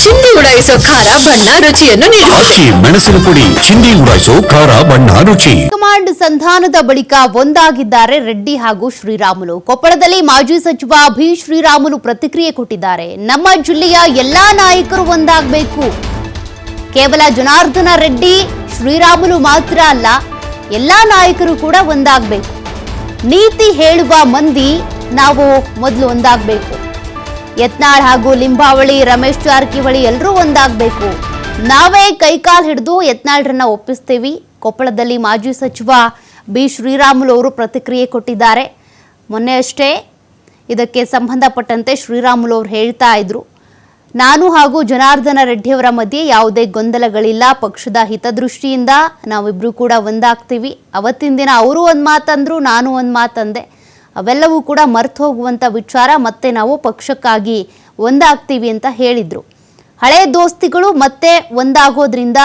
ಚಿಂದಿ ಉಡಾಯಿಸೋ ಖಾರ ಬಣ್ಣ ರುಚಿಯನ್ನು ನೀಡಿ. ಅಕ್ಕಿ ಮೆಣಸಿನ ಪುಡಿ ಚಿಂದಿ ಉಡಾಯಿಸೋ ಖಾರ ಬಣ್ಣ ರುಚಿ. ಹೈಕಮಾಂಡ್ ಸಂಧಾನದ ಬಳಿಕ ಒಂದಾಗಿದ್ದಾರೆ ರೆಡ್ಡಿ ಹಾಗೂ ಶ್ರೀರಾಮುಲು. ಕೊಪ್ಪಳದಲ್ಲಿ ಮಾಜಿ ಸಚಿವ ಬಿ ಶ್ರೀರಾಮುಲು ಪ್ರತಿಕ್ರಿಯೆ ಕೊಟ್ಟಿದ್ದಾರೆ. ನಮ್ಮ ಜಿಲ್ಲೆಯ ಎಲ್ಲಾ ನಾಯಕರು ಒಂದಾಗಬೇಕು. ಕೇವಲ ಜನಾರ್ದನ ರೆಡ್ಡಿ ಶ್ರೀರಾಮುಲು ಮಾತ್ರ ಅಲ್ಲ, ಎಲ್ಲಾ ನಾಯಕರು ಕೂಡ ಒಂದಾಗಬೇಕು. ನೀತಿ ಹೇಳುವ ಮಂದಿ ನಾವು ಮೊದಲು ಒಂದಾಗಬೇಕು. ಯತ್ನಾಳ್ ಹಾಗೂ ಲಿಂಬಾವಳಿ, ರಮೇಶ್ ಜಾರಕಿಹೊಳಿ ಎಲ್ಲರೂ ಒಂದಾಗಬೇಕು. ನಾವೇ ಕೈಕಾಲು ಹಿಡಿದು ಯತ್ನಾಳ್ರನ್ನ ಒಪ್ಪಿಸ್ತೀವಿ. ಕೊಪ್ಪಳದಲ್ಲಿ ಮಾಜಿ ಸಚಿವ ಬಿ ಶ್ರೀರಾಮುಲು ಅವರು ಪ್ರತಿಕ್ರಿಯೆ ಕೊಟ್ಟಿದ್ದಾರೆ. ಮೊನ್ನೆ ಅಷ್ಟೇ ಇದಕ್ಕೆ ಸಂಬಂಧಪಟ್ಟಂತೆ ಶ್ರೀರಾಮುಲು ಅವರು ಹೇಳ್ತಾ ಇದ್ರು, ನಾನು ಹಾಗೂ ಜನಾರ್ದನ ರೆಡ್ಡಿಯವರ ಮಧ್ಯೆ ಯಾವುದೇ ಗೊಂದಲಗಳಿಲ್ಲ. ಪಕ್ಷದ ಹಿತದೃಷ್ಟಿಯಿಂದ ನಾವಿಬ್ರು ಕೂಡ ಒಂದಾಗ್ತೀವಿ. ಅವತ್ತಿನ ದಿನ ಅವರು ಒಂದು ಮಾತಂದ್ರು, ನಾನು ಒಂದು ಮಾತಂದೆ. ಅವೆಲ್ಲವೂ ಕೂಡ ಮರ್ತು ಹೋಗುವಂಥ ವಿಚಾರ. ಮತ್ತೆ ನಾವು ಪಕ್ಷಕ್ಕಾಗಿ ಒಂದಾಗ್ತೀವಿ ಅಂತ ಹೇಳಿದರು. ಹಳೆ ದೋಸ್ತಿಗಳು ಮತ್ತೆ ಒಂದಾಗೋದ್ರಿಂದ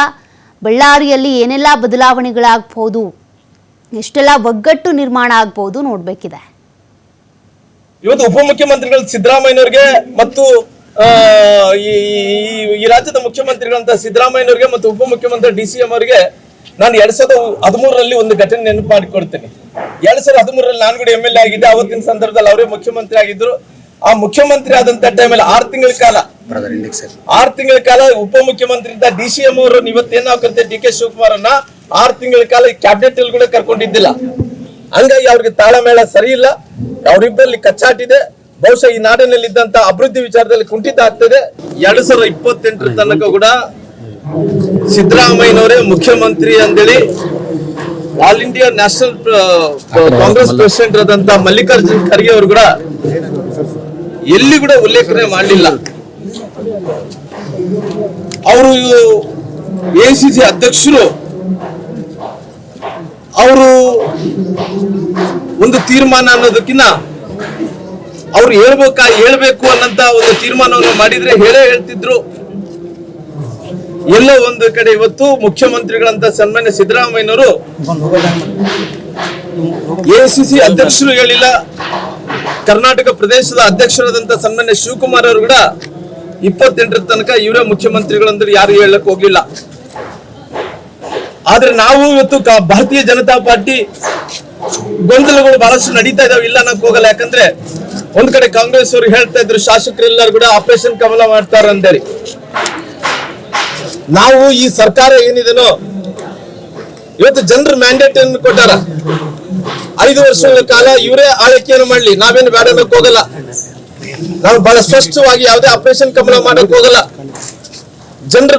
ಬಳ್ಳಾರಿಯಲ್ಲಿ ಏನೆಲ್ಲ ಬದಲಾವಣೆಗಳಾಗಬಹುದು, ಎಷ್ಟೆಲ್ಲ ಒಗ್ಗಟ್ಟು ನಿರ್ಮಾಣ ಆಗಬಹುದು ನೋಡಬೇಕಿದೆ. ಇವತ್ತು ಉಪಮುಖ್ಯಮಂತ್ರಿಗಳು ಸಿದ್ದರಾಮಯ್ಯನವರಿಗೆ ಮತ್ತು ಈ ರಾಜ್ಯದ ಮುಖ್ಯಮಂತ್ರಿಗಳಂತ ಸಿದ್ದರಾಮಯ್ಯನವರಿಗೆ ಮತ್ತು ಉಪಮುಖ್ಯಮಂತ್ರಿ DCM ಅವರಿಗೆ ನಾನು 2013ರಲ್ಲಿ ಒಂದು ಘಟನೆ ನೆನಪು ಮಾಡಿಕೊಡ್ತೇನೆ. 2013ರಲ್ಲಿ ನಾನು ಕೂಡ MLA ಆಗಿದ್ದೆ. ಅವತ್ತಿನ ಸಂದರ್ಭದಲ್ಲಿ ಅವರೇ ಮುಖ್ಯಮಂತ್ರಿ ಆಗಿದ್ರು. ಆ ಮುಖ್ಯಮಂತ್ರಿ ಆದಂತ ಟೈಮಲ್ಲಿ 6 ತಿಂಗಳ ಕಾಲ ಉಪಮುಖ್ಯಮಂತ್ರಿ ಇದ್ದ DCM ಅವರು ಇವತ್ತೇನಾವ್ ಕರಿತಾರೆ DK ಶಿವಕುಮಾರ್ ಅನ್ನ 6 ತಿಂಗಳ ಕಾಲ ಕ್ಯಾಬಿನೆಟ್ ಅಲ್ಲಿ ಕೂಡ ಕರ್ಕೊಂಡಿದ್ದಿಲ್ಲ. ಹಂಗಾಗಿ ಅವ್ರಿಗೆ ತಾಳಮೇಳ ಸರಿ ಇಲ್ಲ. ಅವರಿಬ್ಬರಲ್ಲಿ ಕಚ್ಚಾಟಿದೆ. ಬಹುಶಃ ಈ ನಾಡಿನಲ್ಲಿ ಇದ್ದಂತ ಅಭಿವೃದ್ಧಿ ವಿಚಾರದಲ್ಲಿ ಕುಂಠಿತ ಆಗ್ತದೆ. 2028 ತನಕ ಕೂಡ ಸಿದ್ದರಾಮಯ್ಯನವರೇ ಮುಖ್ಯಮಂತ್ರಿ ಅಂತೇಳಿ all India national Congress president ಆದಂತ ಮಲ್ಲಿಕಾರ್ಜುನ್ ಖರ್ಗೆ ಅವರು ಕೂಡ ಎಲ್ಲಿ ಕೂಡ ಉಲ್ಲೇಖನೆ ಮಾಡಲಿಲ್ಲ. ಅವರು ACC ಅಧ್ಯಕ್ಷರು ಅವರು ಒಂದು ತೀರ್ಮಾನ ಅನ್ನೋದಕ್ಕಿಂತ ಅವ್ರು ಹೇಳ್ಬೇಕು ಅನ್ನಂತ ಒಂದು ತೀರ್ಮಾನವನ್ನು ಮಾಡಿದ್ರೆ ಹೇಳ್ತಿದ್ರು. ಎಲ್ಲೋ ಒಂದು ಕಡೆ ಇವತ್ತು ಮುಖ್ಯಮಂತ್ರಿಗಳಂತ ಸನ್ಮಾನ್ಯ ಸಿದ್ದರಾಮಯ್ಯನವರು ACC ಅಧ್ಯಕ್ಷರು ಹೇಳಿಲ್ಲ, ಕರ್ನಾಟಕ ಪ್ರದೇಶದ ಅಧ್ಯಕ್ಷರಾದಂತ ಸನ್ಮಾನ್ಯ ಶಿವಕುಮಾರ್ ಅವರು ಕೂಡ 28 ತನಕ ಇವರೇ ಮುಖ್ಯಮಂತ್ರಿಗಳಂದ್ರೆ ಯಾರು ಹೇಳಕ್ ಹೋಗ್ಲಿಲ್ಲ. ಆದ್ರೆ ನಾವು ಇವತ್ತು ಭಾರತೀಯ ಜನತಾ ಪಾರ್ಟಿ ಗೊಂದಲಗಳು ಬಹಳಷ್ಟು ನಡೀತಾ ಇದಾವೆ, ಇಲ್ಲ ಅನ್ನಕ್ ಹೋಗಲ್ಲ. ಯಾಕಂದ್ರೆ ಒಂದ್ ಕಡೆ ಕಾಂಗ್ರೆಸ್ ಅವರು ಹೇಳ್ತಾ ಇದ್ರು ಶಾಸಕರೆಲ್ಲರೂ ಕೂಡ ಆಪರೇಷನ್ ಕಮಲ ಮಾಡ್ತಾರ ಅಂತೇಳಿ. ನಾವು ಈ ಸರ್ಕಾರ ಏನಿದೆನೋ ಇವತ್ತು ಜನರ ಮ್ಯಾಂಡೇಟ್ ಅನ್ನು ಕೊಟ್ಟಾರ. 5 ವರ್ಷಗಳ ಕಾಲ ಇವರೇ ಆಳ್ವಿಕೆಯನ್ನು ಮಾಡ್ಲಿ, ನಾವೇನು ಬೇಡ ಅನ್ನಕ್ ಹೋಗಲ್ಲ. ನಾವು ಬಹಳ ಸ್ಪಷ್ಟವಾಗಿ ಯಾವುದೇ ಆಪರೇಷನ್ ಕಮಲ ಮಾಡಕ್ ಹೋಗಲ್ಲ. ಜನರ